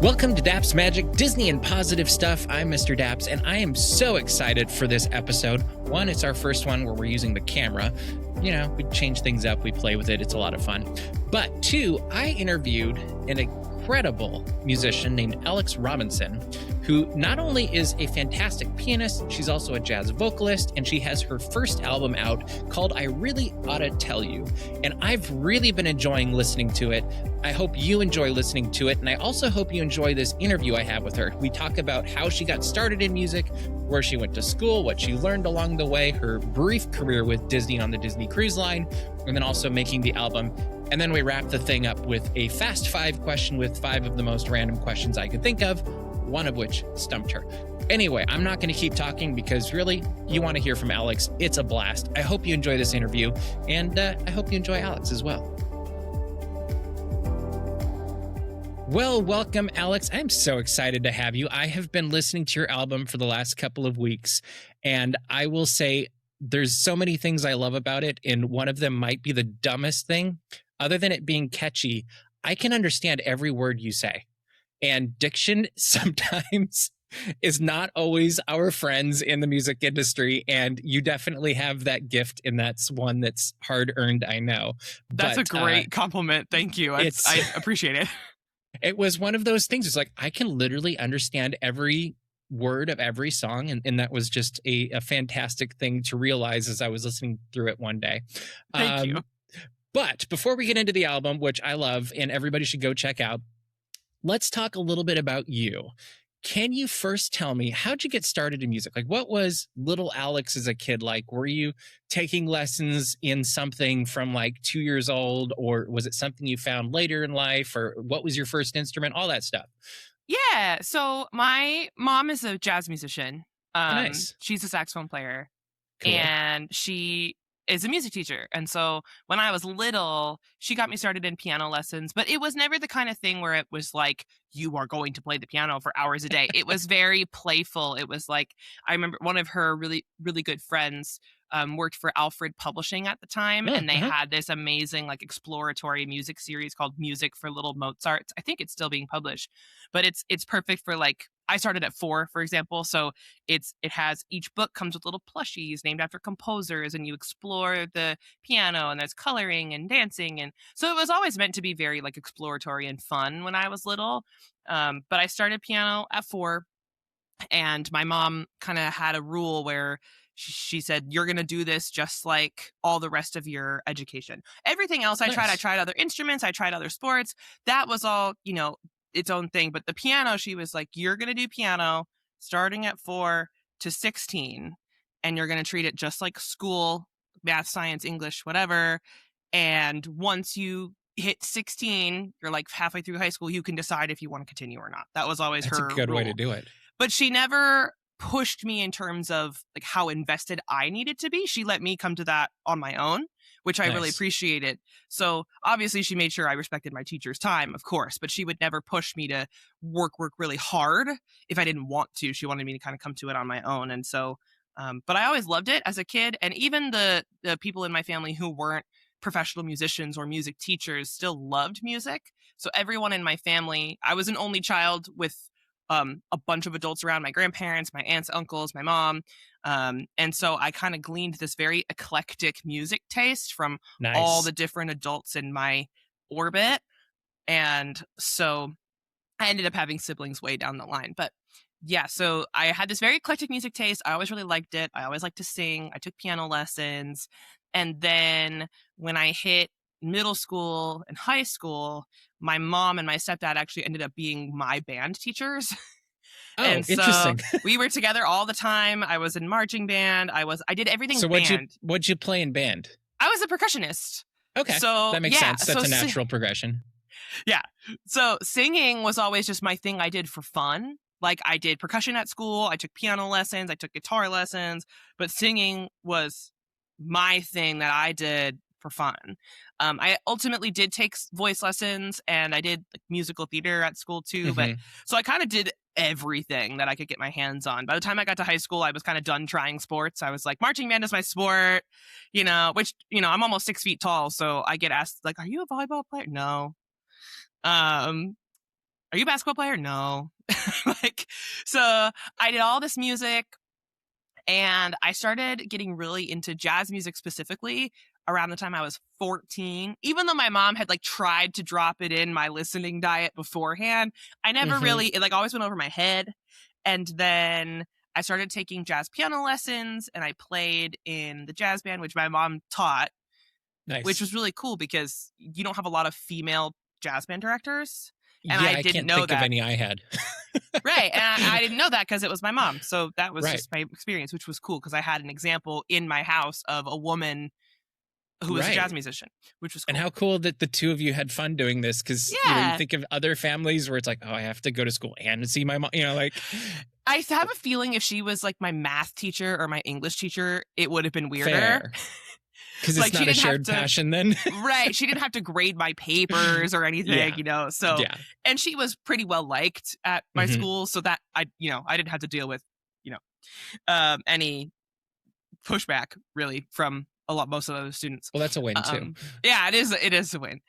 Welcome to Daps Magic, Disney and Positive Stuff. I'm Mr. Daps, and I am so excited for this episode. One, it's our first one where we're using the camera. You know, we change things up, we play with it, it's a lot of fun. But two, I interviewed an incredible musician named Alex Robinson, who not only is a fantastic pianist, she's also a jazz vocalist, and she has her first album out called I Really Oughta Tell You. And I've really been enjoying listening to it. I hope you enjoy listening to it, and I also hope you enjoy this interview I have with her. We talk about how she got started in music, where she went to school, what she learned along the way, her brief career with Disney on the Disney Cruise Line, and then also making the album. And then we wrap the thing up with a Fast Five question with 5 of the most random questions I could think of, one of which stumped her. Anyway, I'm not going to keep talking because really, you want to hear from Alex. It's a blast. I hope you enjoy this interview, and I hope you enjoy Alex as well. Well, welcome, Alex. I'm so excited to have you. I have been listening to your album for the last couple of weeks, and I will say there's so many things I love about it, and one of them might be the dumbest thing. Other than it being catchy, I can understand every word you say. And diction sometimes is not always our friends in the music industry, and you definitely have that gift, and that's one that's hard-earned, I know. That's a great compliment. Thank you. I appreciate it. It was one of those things. It's like, I can literally understand every word of every song. And that was just a fantastic thing to realize as I was listening through it one day. Thank you. But before we get into the album, which I love and everybody should go check out, let's talk a little bit about you. Can you first tell me, how'd you get started in music? Like, what was little Alex as a kid like? Were you taking lessons in something from like 2 years old, or was it something you found later in life, or what was your first instrument? All that stuff. Yeah. So my mom is a jazz musician. Nice. She's a saxophone player. Cool. And she is a music teacher. And so when I was little, she got me started in piano lessons, but it was never the kind of thing where it was like, you are going to play the piano for hours a day. It was very playful. It was like, I remember one of her really, really good friends worked for Alfred Publishing at the time. And they had this amazing like exploratory music series called Music for Little Mozart. I think it's still being published, but it's perfect for like, I started at 4, for example. So it has, each book comes with little plushies named after composers, and you explore the piano, and there's coloring and dancing. And so it was always meant to be very like exploratory and fun when I was little. But I started piano at 4, and my mom kind of had a rule where she said, you're going to do this just like all the rest of your education. Everything else I tried other instruments, I tried other sports. That was all, its own thing. But the piano, she was like, you're going to do piano starting at 4 to 16, and you're going to treat it just like school, math, science, English, whatever. And once you hit 16, you're like halfway through high school, you can decide if you want to continue or not. That was always her That's a good rule. way to do it. But she never pushed me in terms of like how invested I needed to be. She let me come to that on my own, which I really appreciated. So obviously she made sure I respected my teacher's time, of course, but she would never push me to work really hard if I didn't want to. She wanted me to kind of come to it on my own. And so, but I always loved it as a kid. And even the people in my family who weren't professional musicians or music teachers still loved music. So everyone in my family, I was an only child with a bunch of adults around, my grandparents, my aunts, uncles, my mom. And so I kind of gleaned this very eclectic music taste from all the different adults in my orbit. And so I ended up having siblings way down the line. But yeah, so I had this very eclectic music taste. I always really liked it. I always liked to sing. I took piano lessons. And then when I hit middle school and high school, my mom and my stepdad actually ended up being my band teachers. Oh, and so interesting. We were together all the time. I was in marching band. I did everything band. What'd you play in band? I was a percussionist. Okay. So that makes sense. That's a natural progression. Yeah. So singing was always just my thing I did for fun. Like I did percussion at school. I took piano lessons. I took guitar lessons. But singing was my thing that I did for fun. I ultimately did take voice lessons, and I did like musical theater at school too. But so I kind of did everything that I could get my hands on. By the time I got to high school, I was kind of done trying sports. I was like, marching band is my sport, which, I'm almost 6 feet tall. So I get asked like, are you a volleyball player? No. are you a basketball player? No. Like, so I did all this music, and I started getting really into jazz music specifically around the time I was 14. Even though my mom had like tried to drop it in my listening diet beforehand, I never Mm-hmm. really, it like always went over my head. And then I started taking jazz piano lessons, and I played in the jazz band, which my mom taught, which Nice. was really cool because you don't have a lot of female jazz band directors. And Yeah, I I didn't can't know think of that. any I had. Right. And I didn't know that because it was my mom. So that was Right. just my experience, which was cool because I had an example in my house of a woman who was a jazz Right. musician, which was cool. And how cool that the two of you had fun doing this, because you Yeah. think of other families where it's like, oh, I have to go to school and see my mom, like. I have a feeling if she was like my math teacher or my English teacher, it would have been weirder. Fair. Because it's Like, she not a didn't have shared to- passion then. Right. She didn't have to grade my papers or anything, Yeah. So, Yeah. and she was pretty well liked at my Mhm. school, so that I didn't have to deal with, any pushback really from most of the other students. Well, that's a win too. Yeah, it is a win,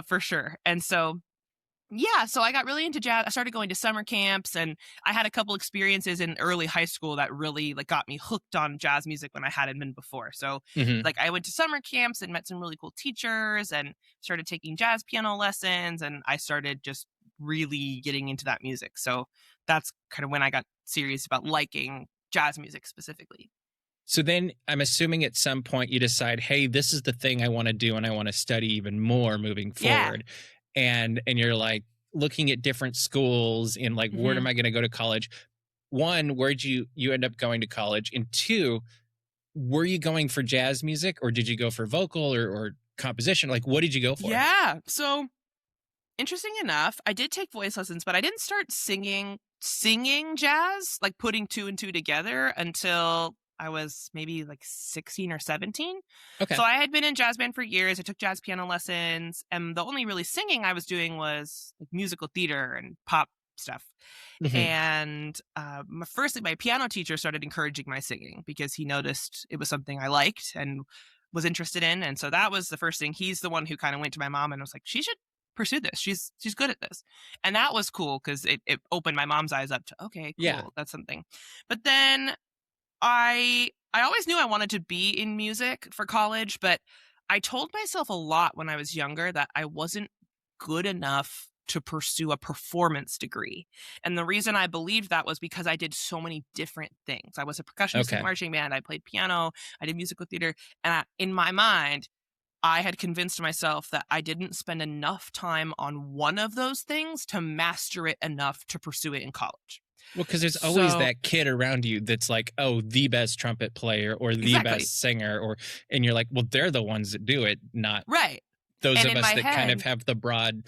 for sure. And so, yeah, so I got really into jazz. I started going to summer camps, and I had a couple experiences in early high school that really like got me hooked on jazz music when I hadn't been before. So Mhm. like I went to summer camps and met some really cool teachers and started taking jazz piano lessons, and I started just really getting into that music. So that's kind of when I got serious about liking jazz music specifically. So then I'm assuming at some point you decide, hey, this is the thing I want to do and I want to study even more moving Yeah. forward. And you're like looking at different schools and like, where Mhm. am I going to go to college? One, where'd you end up going to college? And two, were you going for jazz music, or did you go for vocal or composition? Like, what did you go for? Yeah. So interesting enough, I did take voice lessons, but I didn't start singing jazz, like putting two and two together, until I was maybe like 16 or 17. Okay. So I had been in jazz band for years. I took jazz piano lessons, and the only really singing I was doing was like musical theater and pop stuff. Mhm. And firstly, my piano teacher started encouraging my singing because he noticed it was something I liked and was interested in. And so that was the first thing. He's the one who kind of went to my mom and was like, she should pursue this. She's good at this. And that was cool because it opened my mom's eyes up to, okay, cool, Yeah. that's something. But then I always knew I wanted to be in music for college, but I told myself a lot when I was younger that I wasn't good enough to pursue a performance degree. And the reason I believed that was because I did so many different things. I was a percussionist Okay. in marching band, I played piano, I did musical theater, and in my mind, I had convinced myself that I didn't spend enough time on one of those things to master it enough to pursue it in college. Well, because there's always So- that kid around you that's like, oh, the best trumpet player or the Exactly. best singer, and you're like, well, they're the ones that do it, not Right. those And of in us my that kind of head- have the broad.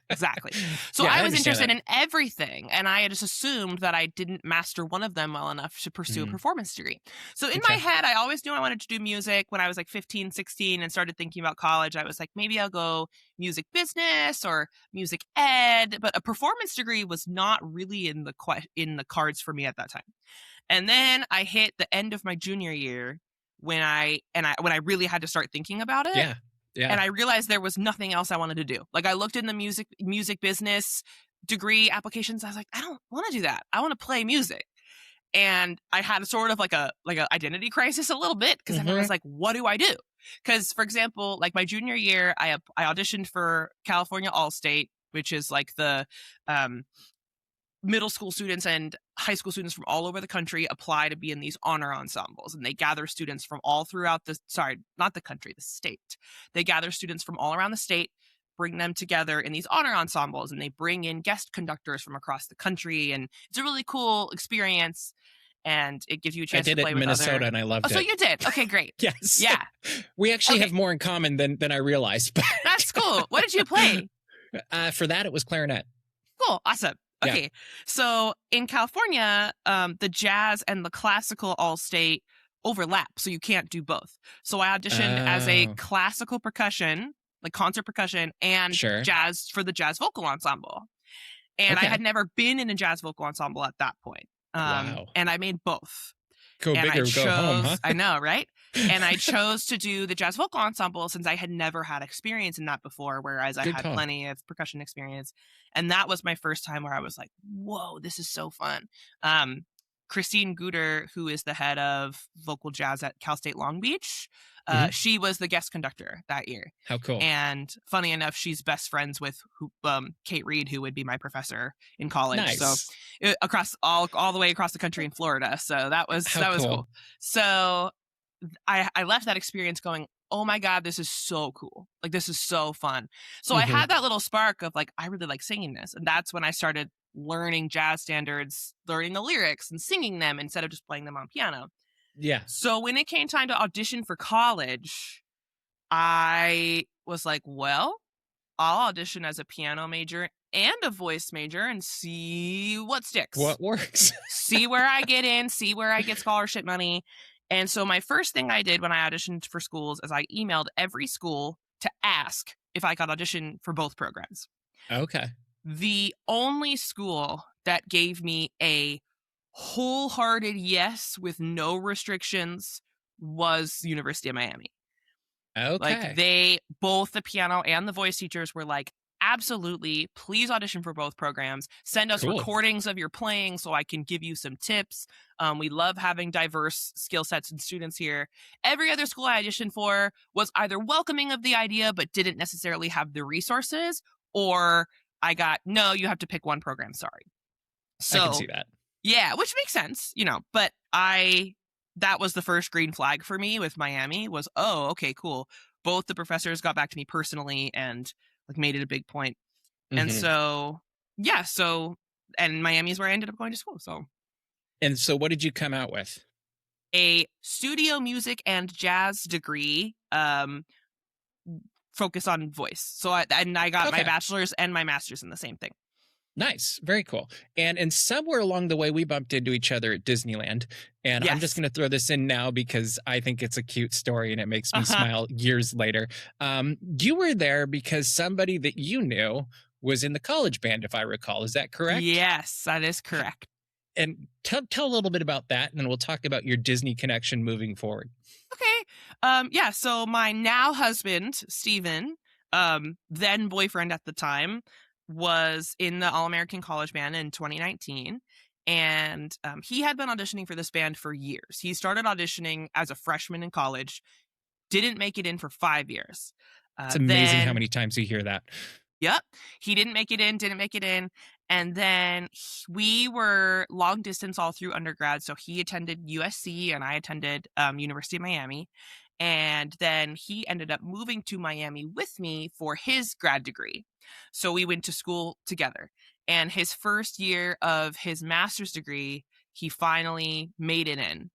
Exactly. So Yeah, I was understand interested that. in everything, and I had just assumed that I didn't master one of them well enough to pursue a Mhm. performance degree. So in my Okay. head, I always knew I wanted to do music. When I was like 15, 16 and started thinking about college, I was like, maybe I'll go music business or music ed, but a performance degree was not really in the cards for me at that time. And then I hit the end of my junior year when I really had to start thinking about it. Yeah. Yeah. And I realized there was nothing else I wanted to do. Like I looked in the music business degree applications. I was like, I don't want to do that. I want to play music. And I had sort of like a identity crisis a little bit because I was like, what do I do? Because for example, like my junior year, I auditioned for California All-State, which is like the middle school students and high school students from all over the country apply to be in these honor ensembles, and they gather students from all throughout the state. They gather students from all around the state, bring them together in these honor ensembles, and they bring in guest conductors from across the country, and it's a really cool experience, and it gives you a I chance did to it play in with Minnesota other... and I loved Oh, so it. you did? Okay, great. Yes. Yeah, We actually Okay. have more in common than I realized. But that's cool. What did you play? for that, it was clarinet. Cool. Awesome. Yeah. Okay. So in California, the jazz and the classical all-state overlap, so you can't do both. So I auditioned as a Oh. classical percussion, like concert percussion, and Sure. jazz for the jazz vocal ensemble. And Okay. I had never been in a jazz vocal ensemble at that point. Wow. And I made both. Go And big I or go home, huh? I know, right? And I chose to do the jazz vocal ensemble since I had never had experience in that before, whereas I Good had call. plenty of percussion experience. And that was my first time where I was like, whoa, this is so fun. Christine Guter, who is the head of vocal jazz at Cal State Long Beach, Mhm. she was the guest conductor that year. How cool. And funny enough, she's best friends with Kate Reed, who would be my professor in college. Nice. So across all the way across the country in Florida. So that was cool. So I left that experience going, oh my God, this is so cool. Like, this is so fun. So I had that little spark of like, I really like singing this. And that's when I started learning jazz standards, learning the lyrics and singing them instead of just playing them on piano. Yeah. So when it came time to audition for college, I was like, well, I'll audition as a piano major and a voice major and see what sticks. What works. See where I get in, see where I get scholarship money. And so my first thing I did when I auditioned for schools is I emailed every school to ask if I could audition for both programs. Okay. The only school that gave me a wholehearted yes with no restrictions was University of Miami. Okay. Like both the piano and the voice teachers were like, absolutely, please audition for both programs. Send us recordings of your playing so I can give you some tips. We love having diverse skill sets and students here. Every other school I auditioned for was either welcoming of the idea but didn't necessarily have the resources, or I got, no, you have to pick one program, sorry. So I can see that. Yeah, which makes sense, but that was the first green flag for me with Miami was, oh, okay, cool. Both the professors got back to me personally and like made it a big point. And so, yeah, and Miami's where I ended up going to school. And so what did you come out with? A studio music and jazz degree, focus on voice. So I got my bachelor's and my master's in the same thing. Nice. Very cool. And somewhere along the way, we bumped into each other at Disneyland. And I'm just going to throw this in now because I think it's a cute story and it makes me smile years later. You were there because somebody that you knew was in the college band, if I recall. Is that correct? Yes, that is correct. And tell a little bit about that, and then we'll talk about your Disney connection moving forward. Okay. Yeah, so my now husband, Steven, then boyfriend at the time, was in the All-American College Band in 2019. And he had been auditioning for this band for years. He started auditioning as a freshman in college, didn't make it in for 5 years. It's amazing how many times you hear that. Yep. He didn't make it in. And then we were long distance all through undergrad. So he attended USC and I attended University of Miami. And then he ended up moving to Miami with me for his grad degree. So we went to school together. And his first year of his master's degree, he finally made it in.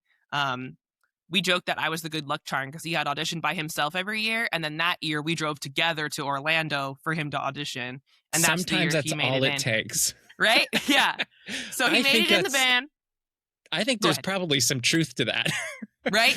We joked that I was the good luck charm because he had auditioned by himself every year. And then that year we drove together to Orlando for him to audition. And that's sometimes that's all it takes. Right? Yeah. So he made it in the band. I think there's probably some truth to that. Right?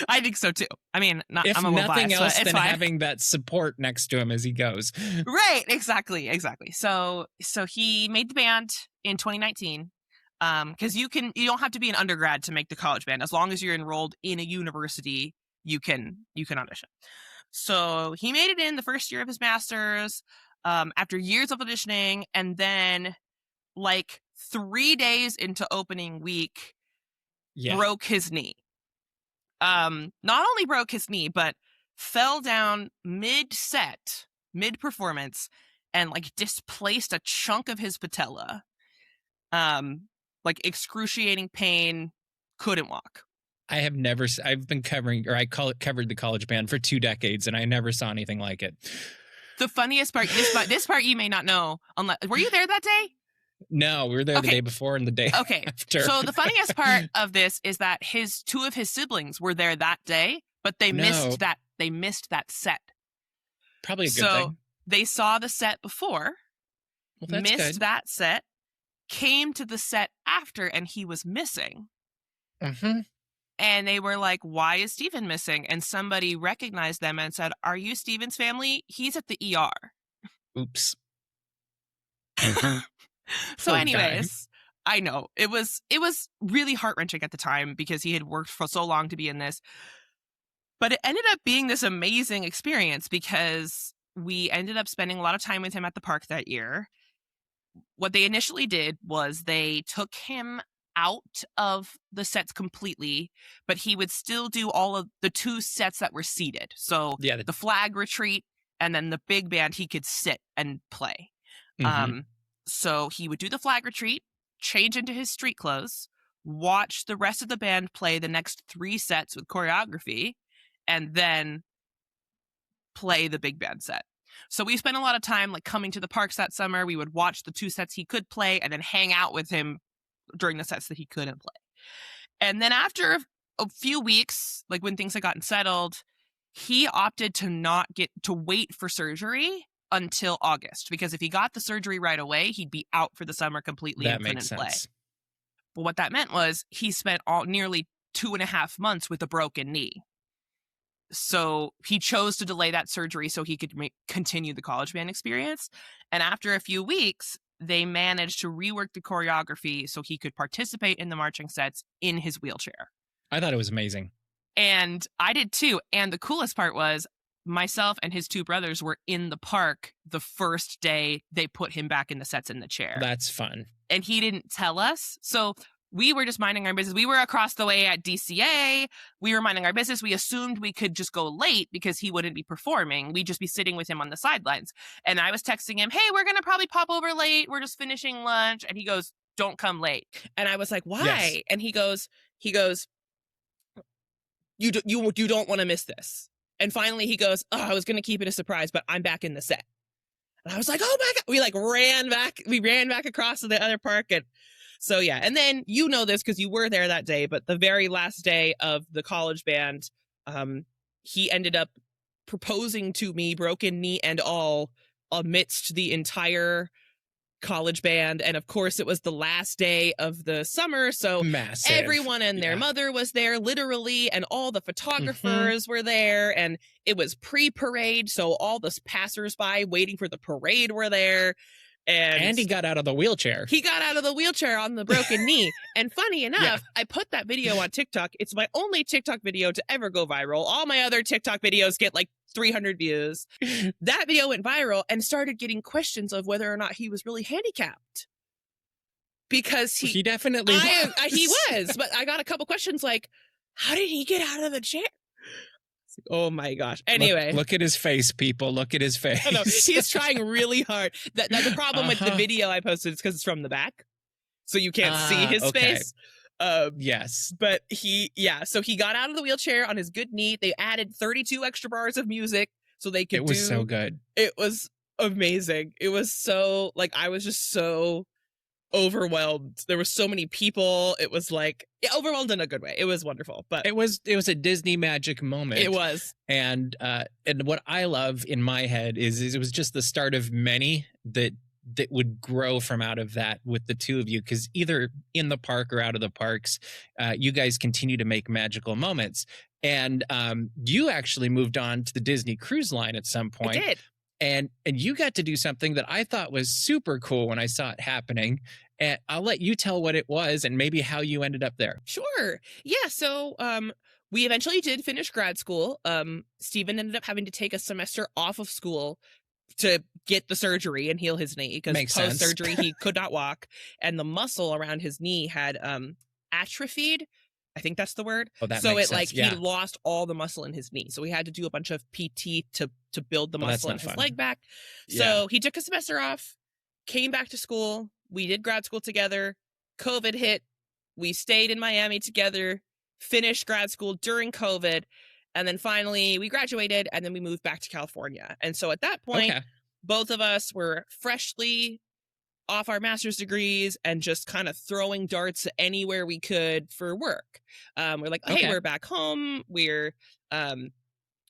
I think so too. I mean, I'm a little nothing biased, else but than having that support next to him as he goes. Right. Exactly. So he made the band in 2019. Because you don't have to be an undergrad to make the college band. As long as you're enrolled in a university, you can audition. So he made it in the first year of his master's, after years of auditioning, and then like 3 days into opening week, broke his knee. Not only broke his knee, but fell down mid-performance, and like displaced a chunk of his patella. Like excruciating pain, couldn't walk. I've been covered the college band for 2 decades, and I never saw anything like it. The funniest part, this part you may not know, were you there that day? No, we were there the day before and the day after. So the funniest part of this is that two of his siblings were there that day, but they missed that set. Probably a good thing. So they saw the set before, missed that set, came to the set after, and he was missing. And they were like, why is Steven missing? And somebody recognized them and said, are you Steven's family? He's at the ER. Oops. So anyways, I know. It was really heart-wrenching at the time because he had worked for so long to be in this. But it ended up being this amazing experience because we ended up spending a lot of time with him at the park that year. What they initially did was they took him out of the sets completely, but he would still do all of the 2 sets that were seated. So the flag retreat and then the big band, he could sit and play. So he would do the flag retreat, change into his street clothes, watch the rest of the band play the next 3 sets with choreography, and then play the big band set. So we spent a lot of time like coming to the parks that summer. We would watch the 2 sets he could play and then hang out with him during the sets that he couldn't play. And then after a few weeks, like when things had gotten settled, he opted to not get to wait for surgery until August, because if he got the surgery right away, he'd be out for the summer completely and couldn't play. But what that meant was he spent nearly 2.5 months with a broken knee. So he chose to delay that surgery so he could continue the college band experience. And after a few weeks, they managed to rework the choreography so he could participate in the marching sets in his wheelchair. I thought it was amazing. And I did too. And the coolest part was myself and his 2 brothers were in the park the first day they put him back in the sets in the chair. That's fun. And he didn't tell us. So we were just minding our business. We were across the way at DCA. We were minding our business. We assumed we could just go late because he wouldn't be performing. We'd just be sitting with him on the sidelines. And I was texting him, hey, we're going to probably pop over late. We're just finishing lunch. And he goes, don't come late. And I was like, why? Yes. And he goes, you don't want to miss this. And finally he goes, oh, I was going to keep it a surprise, but I'm back in the set. And I was like, oh my God. We like ran back across to the other park. And so, yeah. And then you know this because you were there that day, but the very last day of the college band, he ended up proposing to me, broken knee and all, amidst the entire college band. And of course, it was the last day of the summer. So massive. Everyone and their mother was there, literally, and all the photographers were there. And it was pre-parade. So all the passersby waiting for the parade were there. And he got out of the wheelchair. He got out of the wheelchair on the broken knee. And funny enough, I put that video on TikTok. It's my only TikTok video to ever go viral. All my other TikTok videos get like 300 views. That video went viral and started getting questions of whether or not he was really handicapped. Because he definitely was. He was. But I got a couple questions like, how did he get out of the chair? Oh my gosh. Anyway. Look at his face, people. Look at his face. No, he's trying really hard. That's the problem with the video I posted is because it's from the back. So you can't see his face. Yes. But so he got out of the wheelchair on his good knee. They added 32 extra bars of music so they could do. It was so good. It was amazing. It was so, like, I was just so overwhelmed. There were so many people. It was like overwhelmed in a good way. It was wonderful. But it was a Disney magic moment. It was. And what I love in my head is it was just the start of many that would grow from out of that with the 2 of you, because either in the park or out of the parks, you guys continue to make magical moments. And you actually moved on to the Disney Cruise Line at some point. I did. And you got to do something that I thought was super cool when I saw it happening. And I'll let you tell what it was and maybe how you ended up there. Sure. Yeah. So we eventually did finish grad school. Stephen ended up having to take a semester off of school to get the surgery and heal his knee because post-surgery he could not walk. And the muscle around his knee had atrophied. I think that's the word. Oh, that makes sense. He lost all the muscle in his knee. So he had to do a bunch of PT to build the muscle in his leg back. So he took a semester off, came back to school. We did grad school together. COVID hit. We stayed in Miami together, finished grad school during COVID. And then finally we graduated and then we moved back to California. And so at that point, both of us were freshly off our master's degrees and just kind of throwing darts anywhere we could for work. We're like, hey, we're back home. We're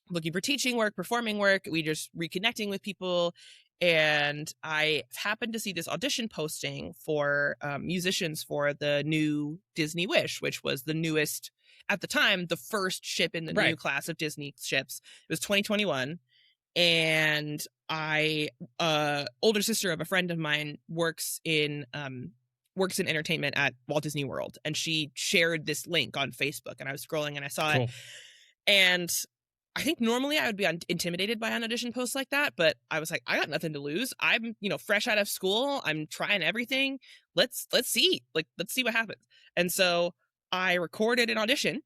looking for teaching work, performing work. We just reconnecting with people. And I happened to see this audition posting for musicians for the new Disney Wish, which was the newest, at the time, the first ship in the new class of Disney ships. It was 2021. And older sister of a friend of mine works in works in entertainment at Walt Disney World, and she shared this link on Facebook, and I was scrolling and I saw it. And I think normally I would be intimidated by an audition post like that, but I was like, I got nothing to lose. I'm, fresh out of school. I'm trying everything. Let's see. Let's see what happens. And so I recorded an audition.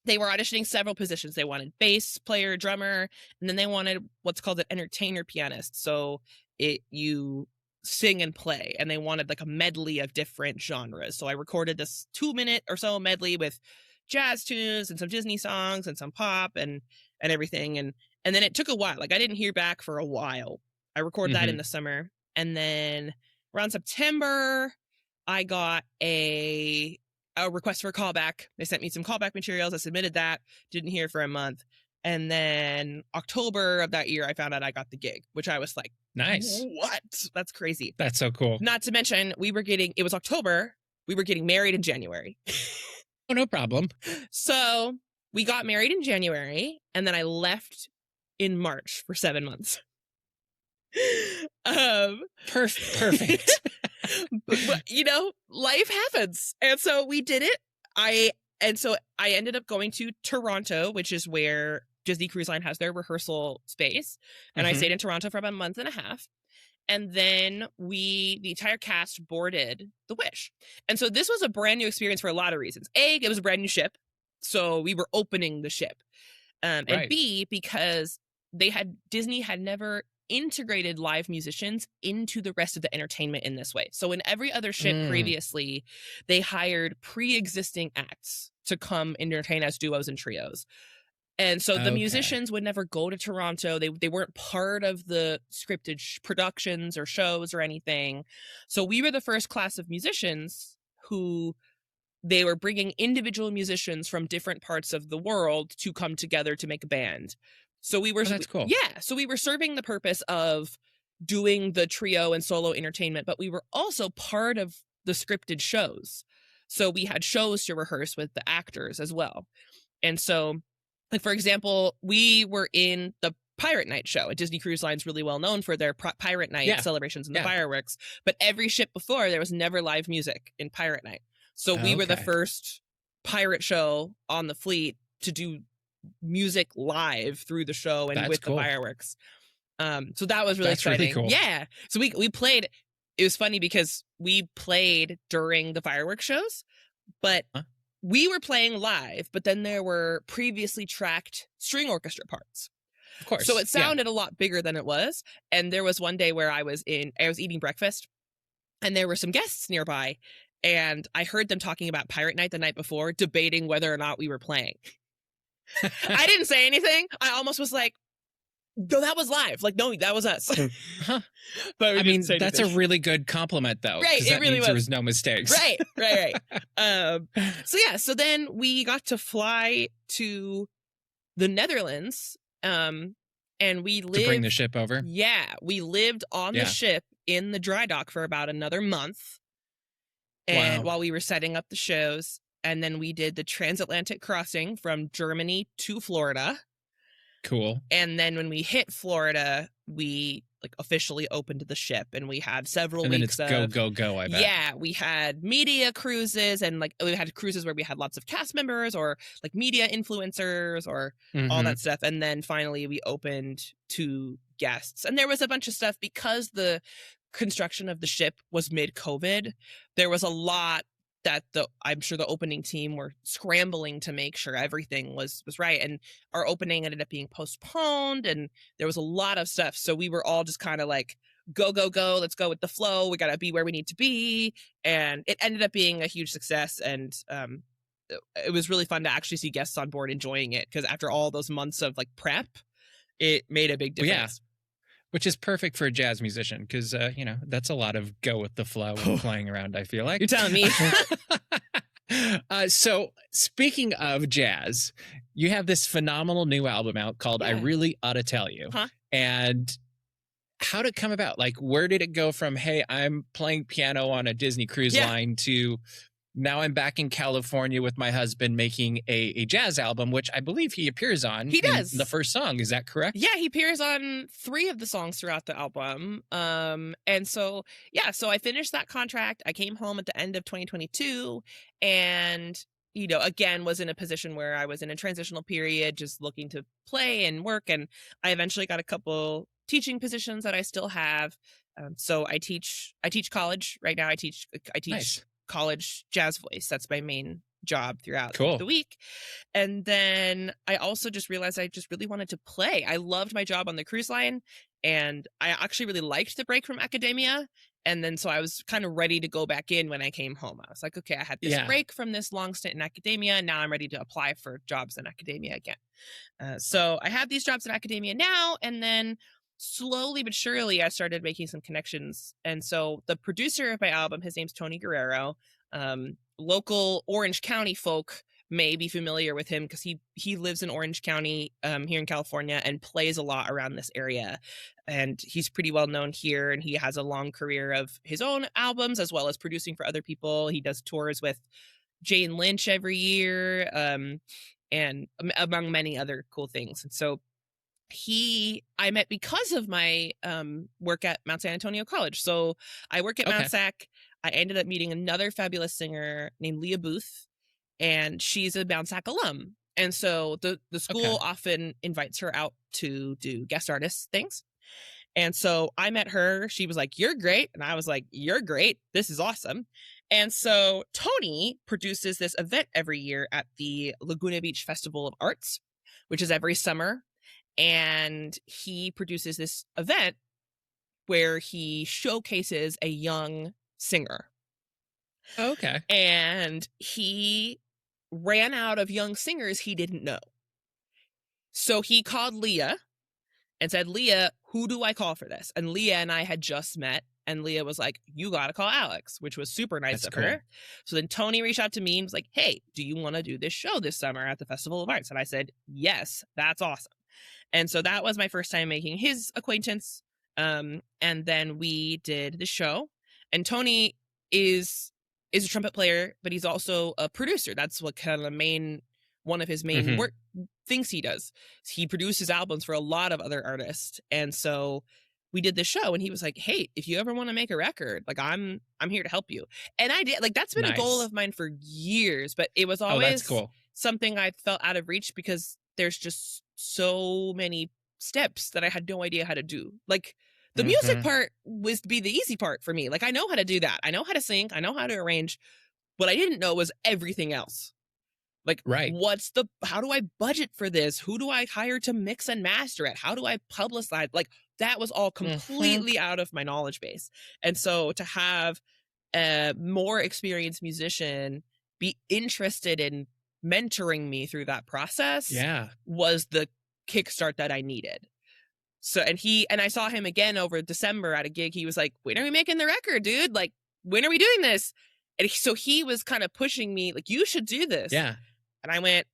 They were auditioning several positions. They wanted bass player, drummer, and then they wanted what's called an entertainer pianist. So you sing and play, and they wanted like a medley of different genres. So I recorded this 2-minute or so medley with jazz tunes and some Disney songs and some pop and everything. And then it took a while. Like I didn't hear back for a while. I recorded that in the summer. And then around September, I got a request for a callback. They sent me some callback materials. I submitted that, didn't hear for a month. And then October of that year, I found out I got the gig, which I was like, nice. What? That's crazy. That's so cool. Not to mention, it was October. We were getting married in January. Oh, no problem. So we got married in January, and then I left in March for 7 months. Perfect. but life happens. And so we did it. I ended up going to Toronto, which is where Disney Cruise Line has their rehearsal space. And I stayed in Toronto for about a month and a half. And then the entire cast boarded the Wish. And so this was a brand new experience for a lot of reasons. A, it was a brand new ship. So we were opening the ship. And right. B, because Disney had never integrated live musicians into the rest of the entertainment in this way. So in every other ship previously, they hired pre-existing acts to come entertain as duos and trios. And so the musicians would never go to Toronto. They weren't part of the scripted productions or shows or anything. So we were the first class of musicians who they were bringing individual musicians from different parts of the world to come together to make a band. So we were, that's cool. Yeah. So we were serving the purpose of doing the trio and solo entertainment, but we were also part of the scripted shows. So we had shows to rehearse with the actors as well. And so, like, for example, we were in the Pirate Night show. At Disney Cruise Line's really well known for their Pirate Night celebrations and the fireworks. But every ship before, there was never live music in Pirate Night. So we were the first pirate show on the fleet to do music live through the show and with the fireworks. So that was really exciting. Really cool. Yeah. So we played. It was funny because we played during the fireworks shows, but we were playing live, but then there were previously tracked string orchestra parts. Of course. So it sounded a lot bigger than it was. And there was one day where I was eating breakfast and there were some guests nearby, and I heard them talking about Pirate Night the night before, debating whether or not we were playing. I didn't say anything. I almost was like, no, that was live. Like, no, that was us. But I mean, that's a really good compliment, though. Right, it really was. There was no mistakes. Right. So then we got to fly to the Netherlands, and we lived to bring the ship over. Yeah, we lived on the ship in the dry dock for about another month, and while we were setting up the shows, and then we did the transatlantic crossing from Germany to Florida. Cool. And then when we hit Florida, we officially opened the ship, and we had several weeks of go, I bet. Yeah, we had media cruises, and we had cruises where we had lots of cast members or media influencers or all that stuff. And then finally we opened to guests. And there was a bunch of stuff because the construction of the ship was mid-COVID. There was a lot that I'm sure the opening team were scrambling to make sure everything was right. And our opening ended up being postponed, and there was a lot of stuff. So we were all just kind of like, go, let's go with the flow. We got to be where we need to be. And it ended up being a huge success. And it was really fun to actually see guests on board enjoying it, because after all those months of prep, it made a big difference. Yeah. Which is perfect for a jazz musician, because, that's a lot of go with the flow and playing around, I feel like. You're telling me. So speaking of jazz, you have this phenomenal new album out called I Really Oughta Tell You. Huh? And how did it come about? Where did it go from, hey, I'm playing piano on a Disney Cruise Line to now I'm back in California with my husband making a jazz album, which I believe he appears on. He does. In the first song. Is that correct? Yeah, he appears on 3 of the songs throughout the album. And so, yeah, so I finished that contract. I came home at the end of 2022 and, you know, again, was in a position where I was in a transitional period, just looking to play and work. And I eventually got a couple teaching positions that I still have. So I teach college right now. I teach Nice. college jazz voice. That's my main job throughout Cool. the week. And then I also just realized I just really wanted to play. I loved my job on the cruise line, and I actually really liked the break from academia. And then so I was kind of ready to go back in when I came home. I was like, okay, I had this break from this long stint in academia. Now I'm ready to apply for jobs in academia again. So I have these jobs in academia now, and then slowly but surely I started making some connections. And so the producer of my album, his name's Tony Guerrero. Local Orange County folk may be familiar with him because he lives in Orange County here in California and plays a lot around this area. And he's pretty well known here, and he has a long career of his own albums as well as producing for other people. He does tours with Jane Lynch every year, and among many other cool things. And so I met because of my work at Mount San Antonio College. So I work at Mount Sac. I ended up meeting another fabulous singer named Leah Booth, and she's a Mount Sac alum. And so the school often invites her out to do guest artist things. And so I met her. She was like, "You're great." And I was like, "You're great. This is awesome." And so Tony produces this event every year at the Laguna Beach Festival of Arts, which is every summer. And he produces this event where he showcases a young singer. Okay. And he ran out of young singers he didn't know. So he called Leah and said, "Leah, who do I call for this?" And Leah and I had just met, and Leah was like, "You got to call Alex," which was super nice of her. So then Tony reached out to me and was like, "Hey, do you want to do this show this summer at the Festival of Arts?" And I said, "Yes, that's awesome." And so that was my first time making his acquaintance. And then we did the show. And Tony is a trumpet player, but he's also a producer. That's what kind of one of his main work things he does. He produces albums for a lot of other artists. And so we did the show, and he was like, "Hey, if you ever want to make a record, like I'm here to help you." And I did. Like, that's been a goal of mine for years, but it was always something I felt out of reach because there's just so many steps that I had no idea how to do. Like, the music part was to be the easy part for me. Like, I know how to do that. I know how to sing. I know how to arrange. What I didn't know was everything else. Like, how do I budget for this? Who do I hire to mix and master it? How do I publicize? Like, that was all completely out of my knowledge base. And so to have a more experienced musician be interested in mentoring me through that process was the kickstart that I needed. So, and I saw him again over December at a gig. He was like, "When are we making the record, dude? Like, when are we doing this?" And so he was kind of pushing me, like, "You should do this." Yeah. And I went,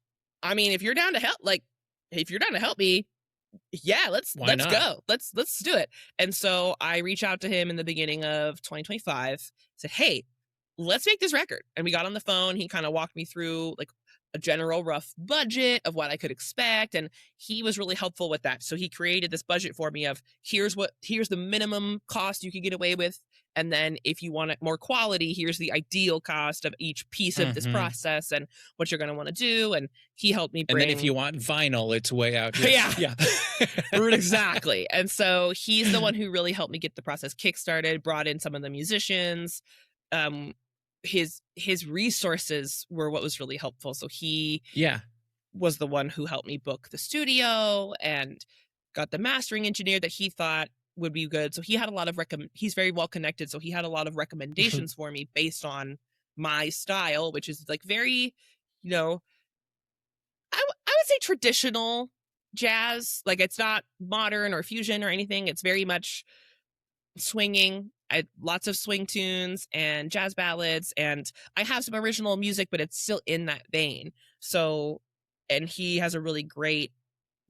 "I mean, if you're down to help, like, if you're down to help me, yeah, let's go. Let's do it." And so I reached out to him in the beginning of 2025, said, "Hey, let's make this record." And we got on the phone. He kind of walked me through like a general rough budget of what I could expect. And he was really helpful with that. So he created this budget for me of here's the minimum cost you could get away with. And then if you want it more quality, here's the ideal cost of each piece of this process and what you're going to want to do. And he helped me bring... And then if you want vinyl, it's way out here. Yeah. Exactly. And so he's the one who really helped me get the process kickstarted, brought in some of the musicians. His resources were what was really helpful. So he was the one who helped me book the studio and got the mastering engineer that he thought would be good. So he had a lot of he's very well connected. So he had a lot of recommendations for me based on my style, which is like very, I would say traditional jazz. Like, it's not modern or fusion or anything. It's very much swinging. Lots of swing tunes and jazz ballads, and I have some original music, but it's still in that vein. So, and he has a really great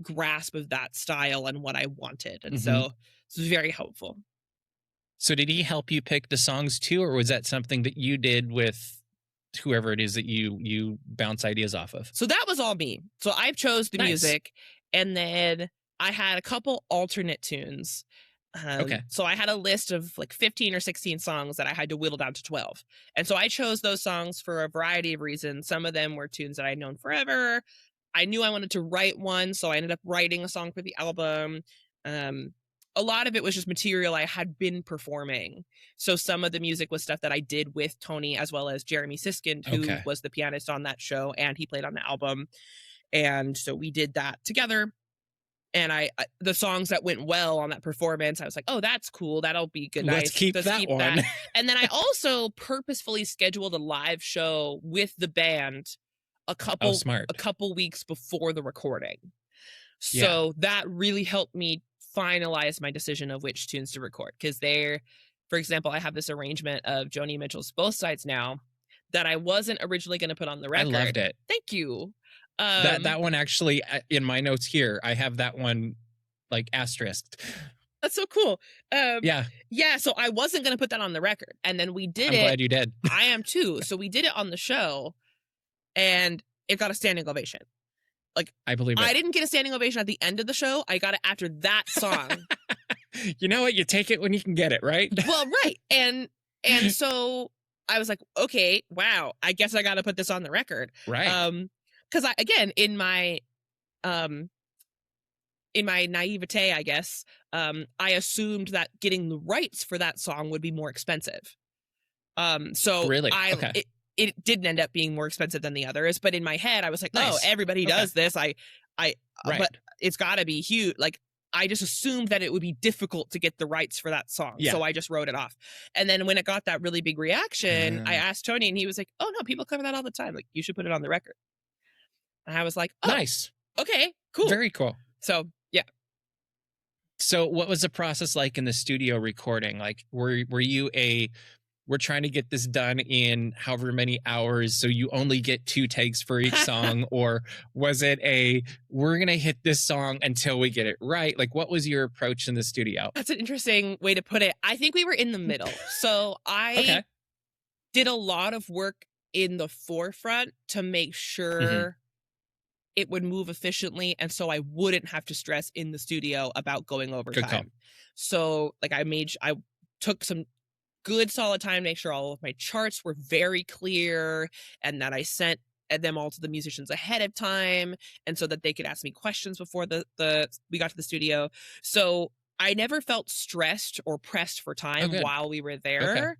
grasp of that style and what I wanted. And so it's very helpful. So did he help you pick the songs too, or was that something that you did with whoever it is that you bounce ideas off of. So that was all me. So I chose the Nice. music, and then I had a couple alternate tunes. Okay. So I had a list of like 15 or 16 songs that I had to whittle down to 12. And so I chose those songs for a variety of reasons. Some of them were tunes that I'd known forever. I knew I wanted to write one, so I ended up writing a song for the album. A lot of it was just material I had been performing. So some of the music was stuff that I did with Tony, as well as Jeremy Siskind, who was the pianist on that show, and he played on the album. And so we did that together. And the songs that went well on that performance, I was like, oh, that's cool. That'll be good. Let's keep that one. And then I also purposefully scheduled a live show with the band a couple weeks before the recording. So that really helped me finalize my decision of which tunes to record. Because for example, I have this arrangement of Joni Mitchell's Both Sides Now that I wasn't originally going to put on the record. I loved it. Thank you. That one actually, in my notes here, I have that one like asterisked. That's so cool. Yeah. So I wasn't going to put that on the record. And then we did I'm glad you did. I am too. So we did it on the show, and it got a standing ovation. Like, I believe it. I didn't get a standing ovation at the end of the show. I got it after that song. You know what? You take it when you can get it, right? Well, right. And so I was like, okay, wow, I guess I got to put this on the record. Right. Because in my naivete, I guess, I assumed that getting the rights for that song would be more expensive. So really, it didn't end up being more expensive than the others, but in my head, I was like, nice. oh, everybody does this. But it's got to be huge. Like, I just assumed that it would be difficult to get the rights for that song. Yeah. So I just wrote it off. And then when it got that really big reaction, I asked Tony, and he was like, oh no, people cover that all the time. Like, you should put it on the record. And I was like, oh, nice. Okay, cool. Very cool. So, yeah. So what was the process like in the studio recording? Like, were you we're trying to get this done in however many hours, so you only get 2 takes for each song? Or was it we're going to hit this song until we get it right? Like, what was your approach in the studio? That's an interesting way to put it. I think we were in the middle. So I did a lot of work in the forefront to make sure it would move efficiently, and so I wouldn't have to stress in the studio about going over Good time. call. So like I took some good solid time to make sure all of my charts were very clear, and that I sent them all to the musicians ahead of time, and so that they could ask me questions before we got to the studio. So I never felt stressed or pressed for time while we were there.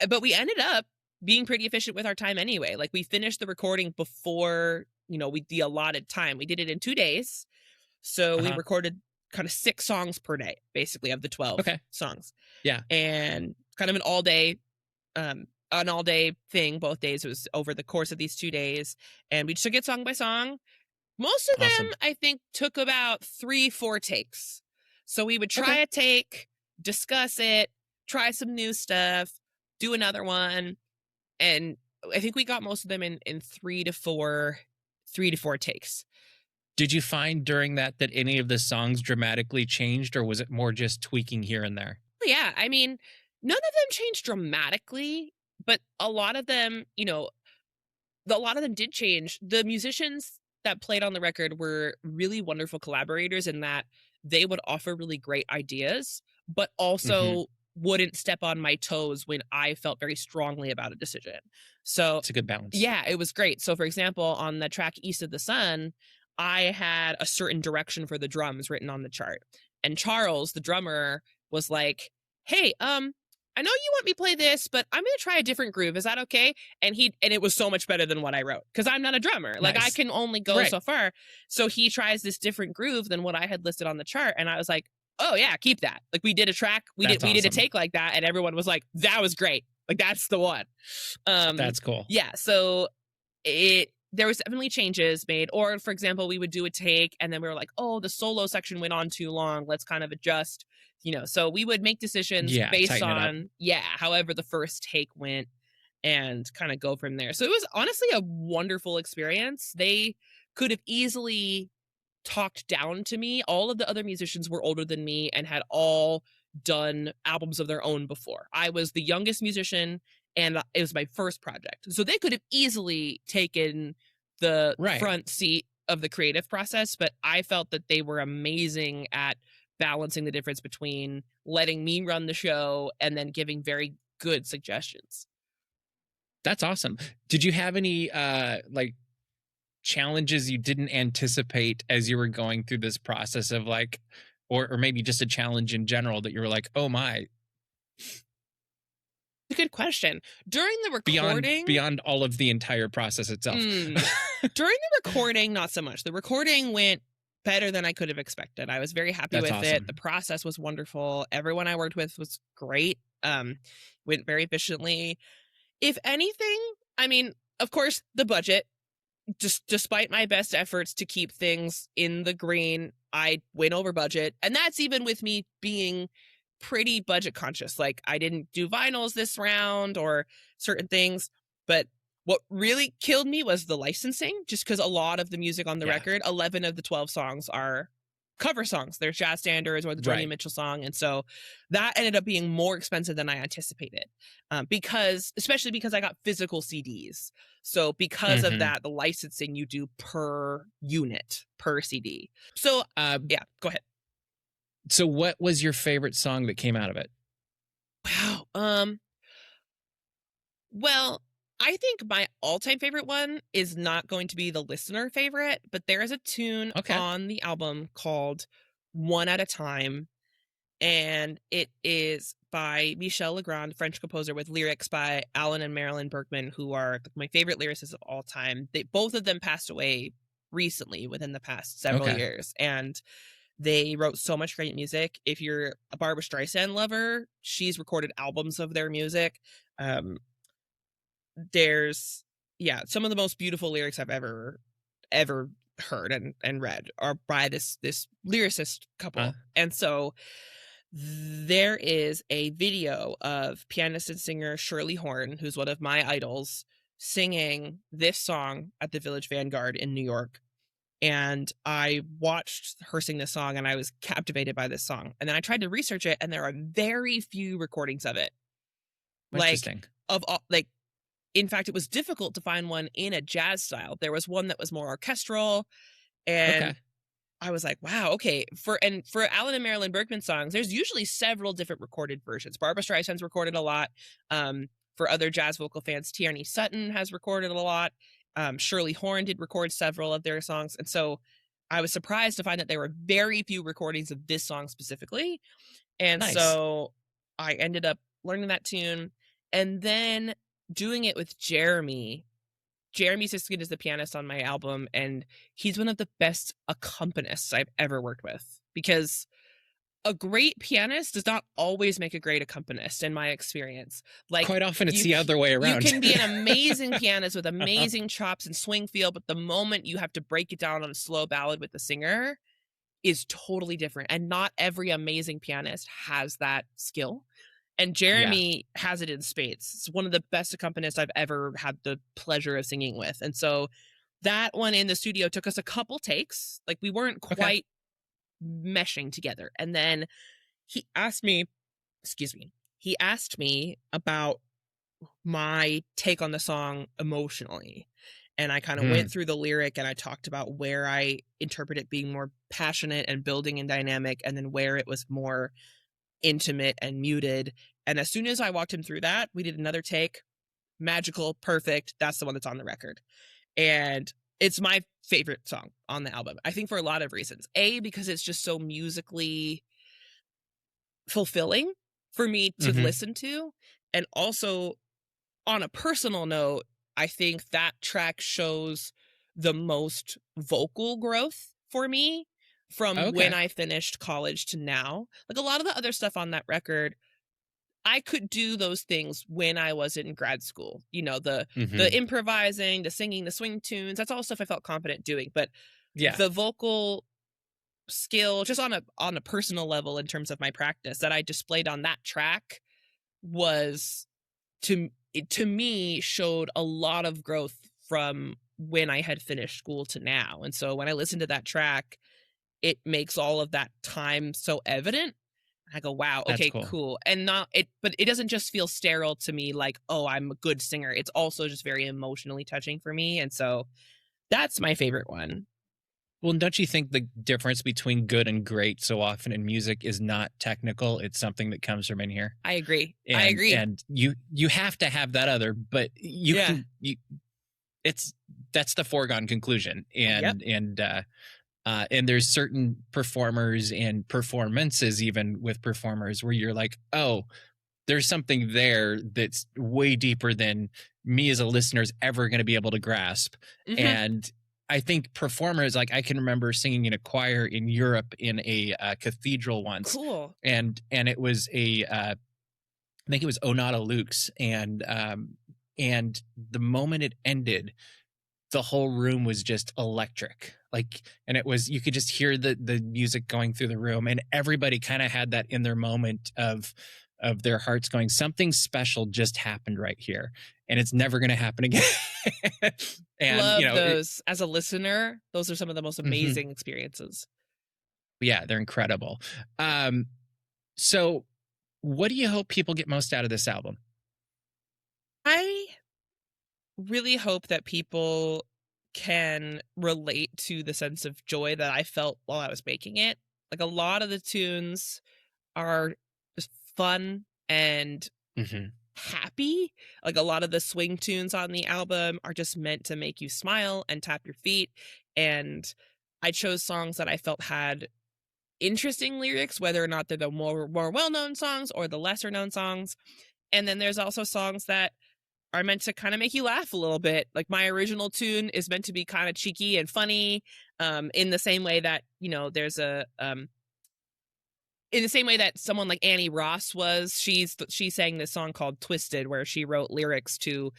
Okay. But we ended up being pretty efficient with our time anyway. Like, we finished the recording before, the allotted time. We did it in 2 days. So we recorded kind of 6 songs per day, basically, of the 12 songs. Yeah. And kind of an all day thing. Both days. It was over the course of these 2 days. And we just took it song by song. Most of them, I think, took about 3-4 takes. So we would try a take, discuss it, try some new stuff, do another one. And I think we got most of them in 3 to 4 takes. Did you find during that any of the songs dramatically changed, or was it more just tweaking here and there? Yeah, I mean, none of them changed dramatically, but a lot of them, a lot of them did change. The musicians that played on the record were really wonderful collaborators in that they would offer really great ideas, but also wouldn't step on my toes when I felt very strongly about a decision. So it's a good balance. Yeah, it was great. So for example, on the track East of the Sun, I had a certain direction for the drums written on the chart. And Charles, the drummer, was like, hey, I know you want me to play this, but I'm going to try a different groove. Is that okay? And it was so much better than what I wrote, because I'm not a drummer. Nice. Like, I can only go so far. So he tries this different groove than what I had listed on the chart. And I was like, oh yeah, keep that. Like, we did a track, we did a take like that, and everyone was like, that was great. Like, that's the one. That's cool. Yeah. So there was definitely changes made. Or for example, we would do a take and then we were like, oh, the solo section went on too long. Let's kind of adjust, so we would make decisions based on, however the first take went, and kind of go from there. So it was honestly a wonderful experience. They could have easily talked down to me. All of the other musicians were older than me and had all done albums of their own before. I was the youngest musician and it was my first project. So they could have easily taken the front seat of the creative process, but I felt that they were amazing at balancing the difference between letting me run the show and then giving very good suggestions. That's awesome. Did you have any like challenges you didn't anticipate as you were going through this process of like, or maybe just a challenge in general that you were like, oh my? A good question. During the recording, beyond all of the entire process itself. During the recording, not so much. The recording went better than I could have expected. I was very happy with it. The process was wonderful. Everyone I worked with was great. Went very efficiently. If anything, I mean, of course, the budget. Just despite my best efforts to keep things in the green, I went over budget, and that's even with me being pretty budget conscious. Like, I didn't do vinyls this round or certain things, but what really killed me was the licensing, just because a lot of the music on the record, 11 of the 12 songs are cover songs. They're jazz standards or the Joni Mitchell song. And so that ended up being more expensive than I anticipated, especially because I got physical CDs. So because of that, the licensing you do per unit, per CD. So yeah, go ahead. So what was your favorite song that came out of it? Wow. Well, I think my all-time favorite one is not going to be the listener favorite, but there is a tune on the album called One at a Time, and it is by Michel Legrand, French composer, with lyrics by Alan and Marilyn Bergman, who are my favorite lyricists of all time. Both of them passed away recently, within the past several years, and they wrote so much great music. If you're a Barbra Streisand lover, she's recorded albums of their music. There's some of the most beautiful lyrics I've ever heard and read are by this lyricist couple. And so there is a video of pianist and singer Shirley Horn, who's one of my idols, singing this song at the Village Vanguard in New York. And I watched her sing this song, and I was captivated by this song. And then I tried to research it, and there are very few recordings of it. Interesting. In fact, it was difficult to find one in a jazz style. There was one that was more orchestral, and I was like, wow, okay. For Alan and Marilyn Bergman songs, there's usually several different recorded versions. Barbra Streisand's recorded a lot. For other jazz vocal fans, Tierney Sutton has recorded a lot. Shirley Horn did record several of their songs. And so I was surprised to find that there were very few recordings of this song specifically. And so I ended up learning that tune, and then doing it with Jeremy. Jeremy Siskind is the pianist on my album, and he's one of the best accompanists I've ever worked with, because a great pianist does not always make a great accompanist, in my experience. Like, quite often it's the other way around. You can be an amazing pianist with amazing chops and swing feel, but the moment you have to break it down on a slow ballad with the singer is totally different. And not every amazing pianist has that skill. And Jeremy has it in spades. It's one of the best accompanists I've ever had the pleasure of singing with. And so that one in the studio took us a couple takes. Like, we weren't quite meshing together. And then he asked me about my take on the song emotionally. And I kind of went through the lyric, and I talked about where I interpret it being more passionate and building and dynamic, and then where it was more intimate and muted. And as soon as I walked him through that, we did another take. Magical, perfect. That's the one that's on the record. And it's my favorite song on the album, I think, for a lot of reasons. A, because it's just so musically fulfilling for me to listen to. And also, on a personal note, I think that track shows the most vocal growth for me from when I finished college to now. Like, a lot of the other stuff on that record, I could do those things when I was in grad school. You know, the improvising, the singing, the swing tunes, that's all stuff I felt confident doing. But the vocal skill, just on a personal level in terms of my practice, that I displayed on that track was, to me, showed a lot of growth from when I had finished school to now. And so when I listened to that track, it makes all of that time so evident. I go, wow, That's okay, cool. cool. And but it doesn't just feel sterile to me like, oh, I'm a good singer. It's also just very emotionally touching for me. And so that's my favorite one. Well, don't you think the difference between good and great so often in music is not technical? It's something that comes from in here. I agree. I And agree. and you have to have that other, but you Yeah. can you it's that's the foregone conclusion. Yep. And there's certain performers and performances even with performers where you're like, oh, there's something there that's way deeper than me as a listener is ever going to be able to grasp. Mhm. And I think performers, like I can remember singing in a choir in Europe in a cathedral once, Cool. and it was I think it was Onata Luke's, and the moment it ended, the whole room was just electric. Like, and it was, you could just hear the music going through the room, and everybody kind of had that in their moment of their hearts going, something special just happened right here, and it's never going to happen again. And Love those. As a listener, those are some of the most amazing experiences. Yeah, they're incredible. So what do you hope people get most out of this album? I really hope that people can relate to the sense of joy that I felt while I was making it. Like, a lot of the tunes are just fun and happy. Like, a lot of the swing tunes on the album are just meant to make you smile and tap your feet. And I chose songs that I felt had interesting lyrics, whether or not they're the more well-known songs or the lesser known songs. And then there's also songs that are meant to kind of make you laugh a little bit. Like, my original tune is meant to be kind of cheeky and funny, in the same way that, there's in the same way that someone like Annie Ross was. She sang this song called Twisted, where she wrote lyrics to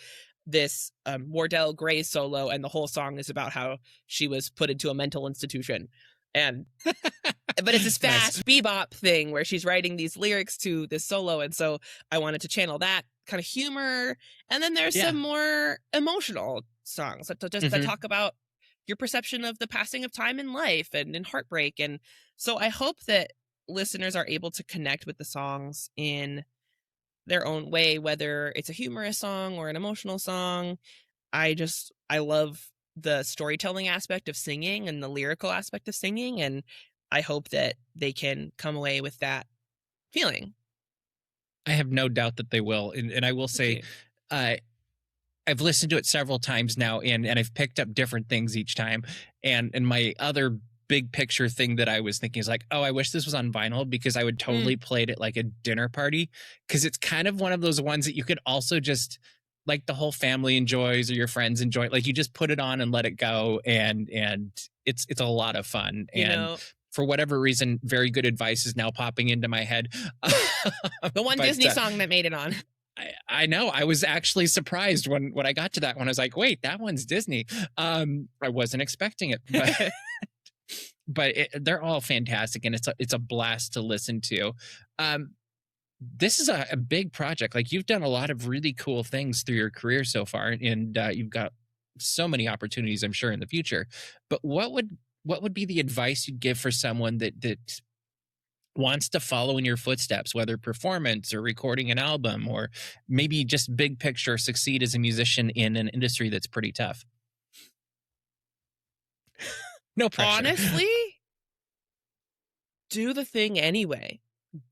this Wardell Gray solo, and the whole song is about how she was put into a mental institution. And but it's this fast bebop thing where she's writing these lyrics to this solo, and so I wanted to channel that kind of humor. And then there's some more emotional songs that that talk about your perception of the passing of time in life and in heartbreak. And so I hope that listeners are able to connect with the songs in their own way, whether it's a humorous song or an emotional song. I love the storytelling aspect of singing and the lyrical aspect of singing, and I hope that they can come away with that feeling. I have no doubt that they will. And I will say, I've listened to it several times now, and I've picked up different things each time. And my other big picture thing that I was thinking is like, oh, I wish this was on vinyl, because I would totally play it at like a dinner party, because it's kind of one of those ones that you could also just, like, the whole family enjoys or your friends enjoy. Like, you just put it on and let it go, and it's a lot of fun. For whatever reason, very good advice is now popping into my head. The one Disney song that made it on. I know. I was actually surprised when I got to that one. I was like, wait, that one's Disney. I wasn't expecting it, but they're all fantastic, and it's a blast to listen to. This is a big project. Like, you've done a lot of really cool things through your career so far, and you've got so many opportunities, I'm sure, in the future. But what would be the advice you'd give for someone that wants to follow in your footsteps, whether performance or recording an album, or maybe just big picture succeed as a musician in an industry that's pretty tough? No pressure. Honestly, do the thing anyway.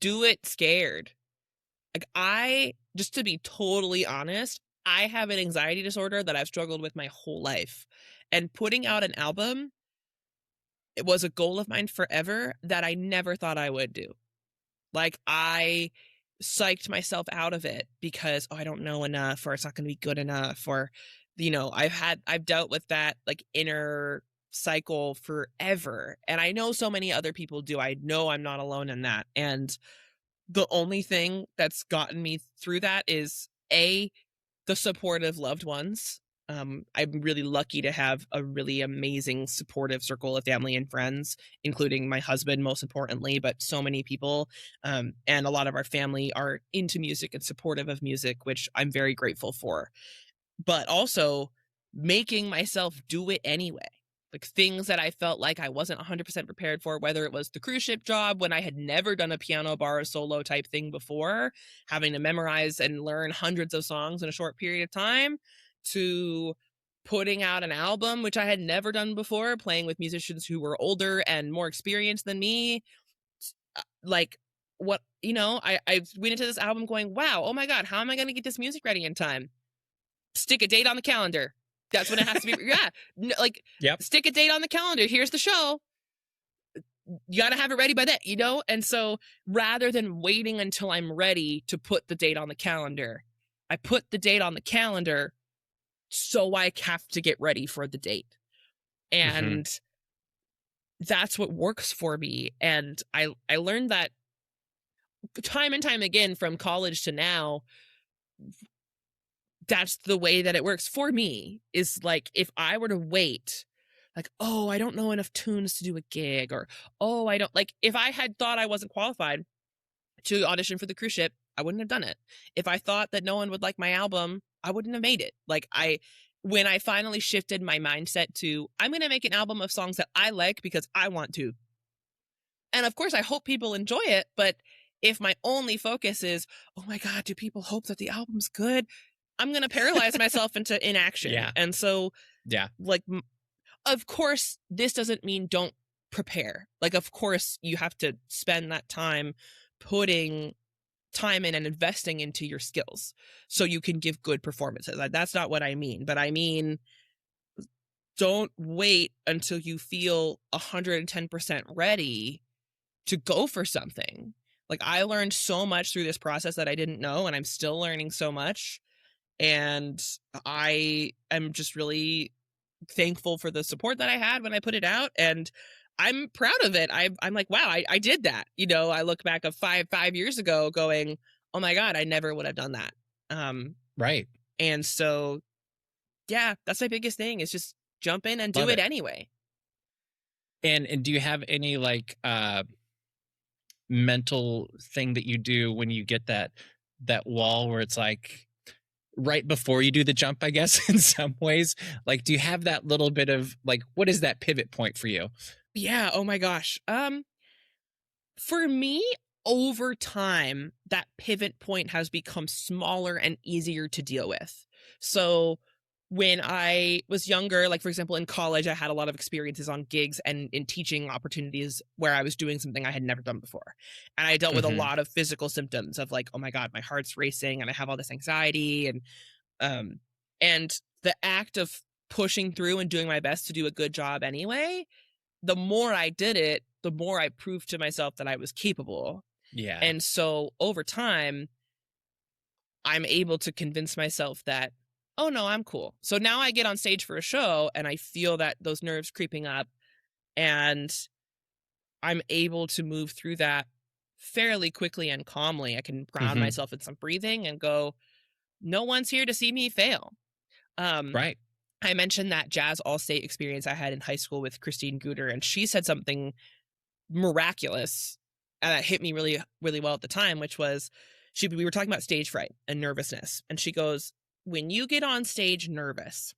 Do it scared. Like, just to be totally honest, I have an anxiety disorder that I've struggled with my whole life. And putting out an album, it was a goal of mine forever that I never thought I would do. Like, I psyched myself out of it because, I don't know enough, or it's not going to be good enough, or, I've dealt with that, like, inner cycle forever. And I know so many other people do. I know I'm not alone in that. And the only thing that's gotten me through that is the support of loved ones. I'm really lucky to have a really amazing supportive circle of family and friends, including my husband, most importantly, but so many people. And a lot of our family are into music and supportive of music, which I'm very grateful for. But also making myself do it anyway. like things that I felt like I wasn't 100% prepared for, whether it was the cruise ship job when I had never done a piano bar solo type thing before, having to memorize and learn hundreds of songs in a short period of time, to putting out an album, which I had never done before, playing with musicians who were older and more experienced than me. Like, what, you know, I went into this album going, wow, oh my God, how am I going to get this music ready in time? Stick a date on the calendar. That's when it has to be. Yeah. Like, stick a date on the calendar. Here's the show. You got to have it ready by that, you know? And so rather than waiting until I'm ready to put the date on the calendar, I put the date on the calendar so I have to get ready for the date. And that's what works for me. And I learned that time and time again from college to now. That's the way that it works for me, is like, if I were to wait, like, oh, I don't know enough tunes to do a gig, or, oh, I don't, like, if I had thought I wasn't qualified to audition for the cruise ship, I wouldn't have done it. If I thought that no one would like my album, I wouldn't have made it. Like, when I finally shifted my mindset to, I'm going to make an album of songs that I like because I want to. And of course, I hope people enjoy it. But if my only focus is, oh my God, do people hope that the album's good? I'm going to paralyze myself into inaction. Yeah. And so, like, of course, this doesn't mean don't prepare. Like, of course, you have to spend that time putting time in and investing into your skills so you can give good performances. Like, that's not what I mean. But I mean, don't wait until you feel 110% ready to go for something. Like, I learned so much through this process that I didn't know, and I'm still learning so much. And I am just really thankful for the support that I had when I put it out. And I'm proud of it. I'm like, wow, I did that. You know, I look back of five years ago going, oh my God, I never would have done that. Right. And so, yeah, that's my biggest thing, is just jump in and do it anyway. And do you have any like mental thing that you do when you get that wall where it's like right before you do the jump, I guess, in some ways? Like, do you have that little bit of like, what is that pivot point for you? Yeah. Oh my gosh. For me, over time, that pivot point has become smaller and easier to deal with. So when I was younger, like, for example, in college, I had a lot of experiences on gigs and in teaching opportunities where I was doing something I had never done before. And I dealt with a lot of physical symptoms of like, oh my God, my heart's racing and I have all this anxiety. And the act of pushing through and doing my best to do a good job anyway, the more I did it, the more I proved to myself that I was capable. Yeah. And so over time, I'm able to convince myself that, oh no, I'm cool. So now I get on stage for a show and I feel that those nerves creeping up, and I'm able to move through that fairly quickly and calmly. I can ground myself in some breathing and go, no one's here to see me fail. Right. I mentioned that jazz all-state experience I had in high school with Christine Guter, and she said something miraculous that hit me really, really well at the time, which was, we were talking about stage fright and nervousness. And she goes, when you get on stage nervous,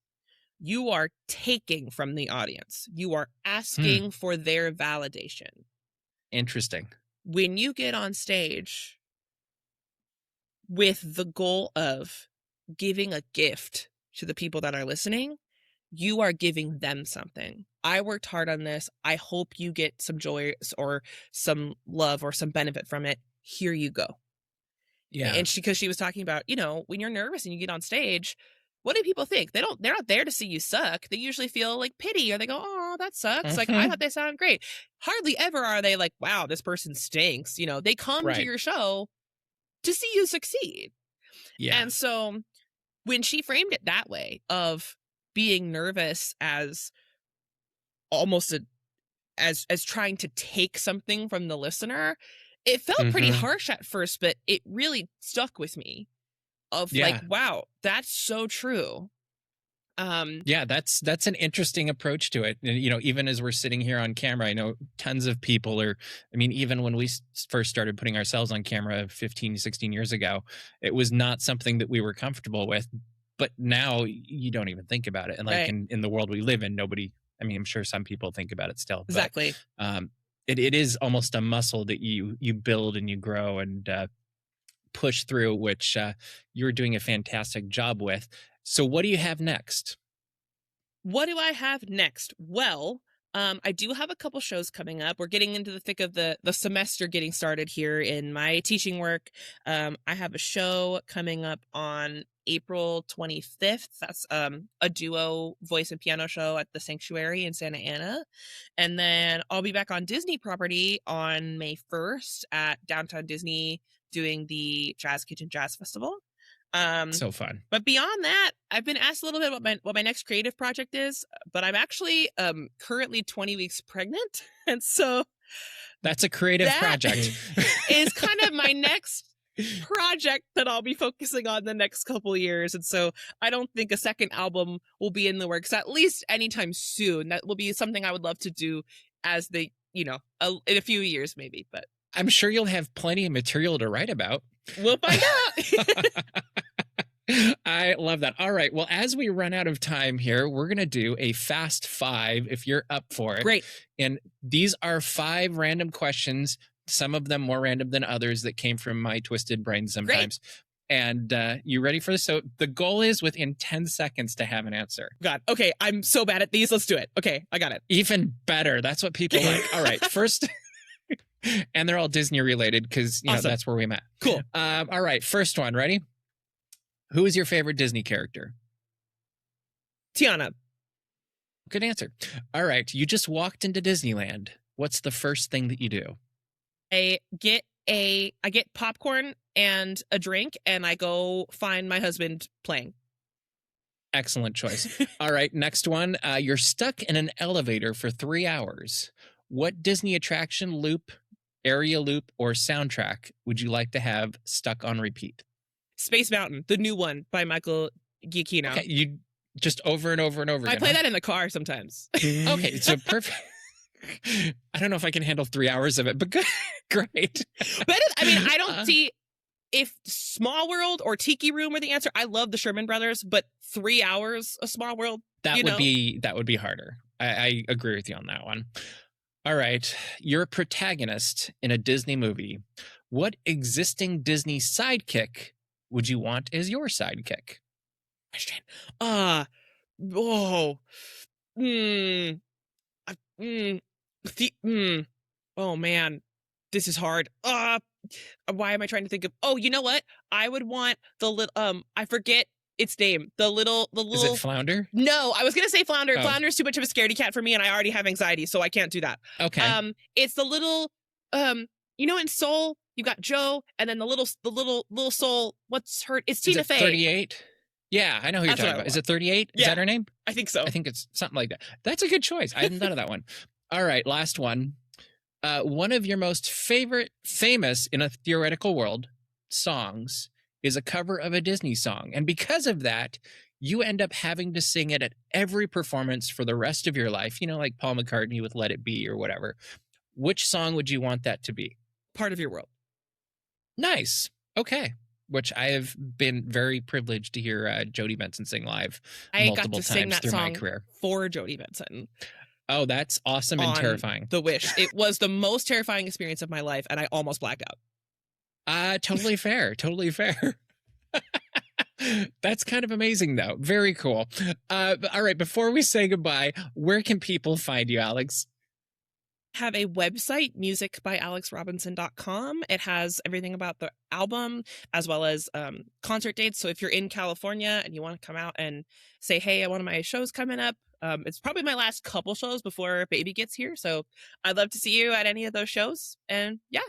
you are taking from the audience. You are asking for their validation. Interesting. When you get on stage with the goal of giving a gift to the people that are listening, you are giving them something. I worked hard on this. I hope you get some joy or some love or some benefit from it. Here you go. Yeah. And because she was talking about, you know, when you're nervous and you get on stage, what do people think? They're not there to see you suck. They usually feel like pity, or they go, oh, that sucks. Like, I thought they sounded great. Hardly ever are they like, wow, this person stinks. You know, they come to your show to see you succeed. Yeah. And so when she framed it that way, of being nervous as almost as trying to take something from the listener, it felt pretty harsh at first, but it really stuck with me, of like, wow, that's so true. Yeah, that's an interesting approach to it. And, you know, even as we're sitting here on camera, I know tons of people even when we first started putting ourselves on camera 15, 16 years ago, it was not something that we were comfortable with. But now you don't even think about it. And like in the world we live in, nobody I mean, I'm sure some people think about it still. Exactly. But, it is almost a muscle that you build and you grow and push through, which you're doing a fantastic job with. So what do you have next? What do I have next? Well, I do have a couple shows coming up. We're getting into the thick of the semester getting started here in my teaching work. I have a show coming up on April 25th. That's a duo voice and piano show at the Sanctuary in Santa Ana. And then I'll be back on Disney property on May 1st at Downtown Disney doing the Jazz Kitchen Jazz Festival. So fun. But beyond that, I've been asked a little bit about what my next creative project is, but I'm actually currently 20 weeks pregnant. And so that's a creative project. Is kind of my next project that I'll be focusing on the next couple years. And so I don't think a second album will be in the works, at least anytime soon. That will be something I would love to do as in a few years maybe, but I'm sure you'll have plenty of material to write about. We'll find out. I love that. All right. Well, as we run out of time here, we're going to do a fast 5 if you're up for it. Great. And these are 5 random questions, some of them more random than others that came from my twisted brain sometimes. Great. And you ready for this? So the goal is within 10 seconds to have an answer. God. Okay. I'm so bad at these. Let's do it. Okay. I got it. Even better. That's what people like. All right. First... And they're all Disney related because awesome. That's where we met. Cool. All right. First one. Ready? Who is your favorite Disney character? Tiana. Good answer. All right. You just walked into Disneyland. What's the first thing that you do? I get popcorn and a drink, and I go find my husband playing. Excellent choice. All right. Next one. You're stuck in an elevator for 3 hours. What Disney attraction, loop, area loop, or soundtrack would you like to have stuck on repeat? Space Mountain, the new one by Michael Giacchino. Okay, you just over and over and over again. I play that in the car sometimes. Okay, so perfect. I don't know if I can handle 3 hours of it, but good. Great. But I don't see if Small World or Tiki Room are the answer. I love the Sherman Brothers, but 3 hours of Small World, that would be harder. I agree with you on that one. All right. You're a protagonist in a Disney movie. What existing Disney sidekick would you want as your sidekick? Question. Oh man, this is hard. Why am I trying to think of? Oh, you know what? I would want the little. I forget its name. The little. Is it Flounder? No, I was gonna say Flounder. Oh. Flounder's too much of a scaredy cat for me, and I already have anxiety, so I can't do that. Okay. It's the little. In Soul, you got Joe, and then the little soul. What's her? It's Tina Fey. 38. Yeah, I know who you're talking about. Is it 38? Yeah. Is that her name? I think so. I think it's something like that. That's a good choice. I hadn't thought of that one. All right, last one. One of your most famous in a theoretical world songs is a cover of a Disney song. And because of that, you end up having to sing it at every performance for the rest of your life, like Paul McCartney with Let It Be or whatever. Which song would you want that to be? Part of Your World. Nice. Okay. Which I have been very privileged to hear Jodie Benson sing live multiple times through my career. For Jodie Benson. Oh, that's awesome and terrifying. The Wish. It was the most terrifying experience of my life, and I almost blacked out. Totally fair. Totally fair. That's kind of amazing, though. Very cool. All right. Before we say goodbye, where can people find you, Alex? Have a website, musicbyalexrobinson.com. It has everything about the album as well as concert dates. So if you're in California and you want to come out and say, hey, I want my shows coming up, it's probably my last couple shows before baby gets here. So I'd love to see you at any of those shows. And yeah.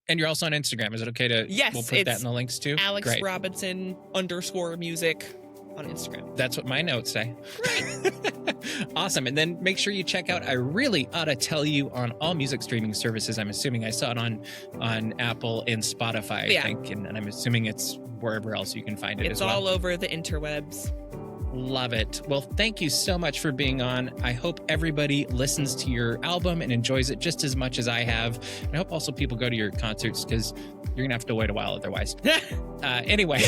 And you're also on Instagram. Is it okay to? Yes. We'll put that in the links too. Alex Great. Robinson _music. On Instagram. That's what my notes say. Awesome. And then make sure you check out I Really Oughta Tell You on all music streaming services. I'm assuming I saw it on Apple and Spotify, I think. And I'm assuming it's wherever else you can find it as well. It's all over the interwebs. Love it. Well, thank you so much for being on. I hope everybody listens to your album and enjoys it just as much as I have. And I hope also people go to your concerts because you're going to have to wait a while otherwise. Anyway,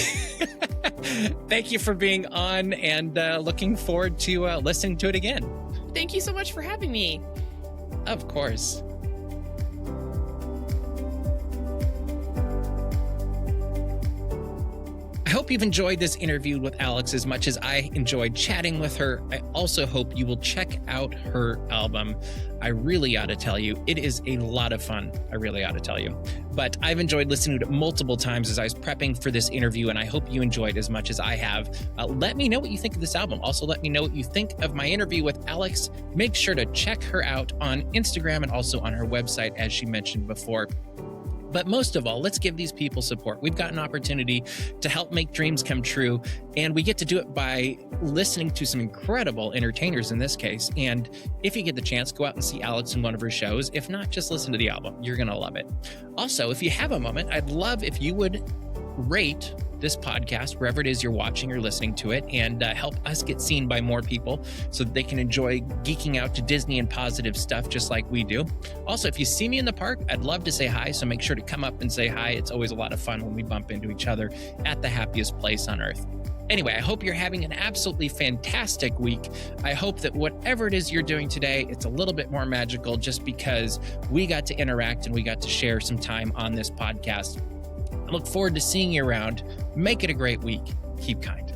thank you for being on and looking forward to listening to it again. Thank you so much for having me. Of course. I hope you've enjoyed this interview with Alex as much as I enjoyed chatting with her. I also hope you will check out her album. I really ought to tell you, it is a lot of fun. I really ought to tell you. But I've enjoyed listening to it multiple times as I was prepping for this interview, and I hope you enjoyed as much as I have. Let me know what you think of this album. Also, let me know what you think of my interview with Alex. Make sure to check her out on Instagram and also on her website, as she mentioned before. But most of all, let's give these people support. We've got an opportunity to help make dreams come true, and we get to do it by listening to some incredible entertainers in this case. And if you get the chance, go out and see Alex in one of her shows. If not, just listen to the album. You're going to love it. Also, if you have a moment, I'd love if you would rate this podcast wherever it is you're watching or listening to it, and help us get seen by more people so that they can enjoy geeking out to Disney and positive stuff just like we do. Also, if you see me in the park, I'd love to say hi, so make sure to come up and say hi. It's always a lot of fun when we bump into each other at the happiest place on earth. Anyway, I hope you're having an absolutely fantastic week. I hope that whatever it is you're doing today, it's a little bit more magical just because we got to interact and we got to share some time on this podcast. I look forward to seeing you around. Make it a great week. Keep kind.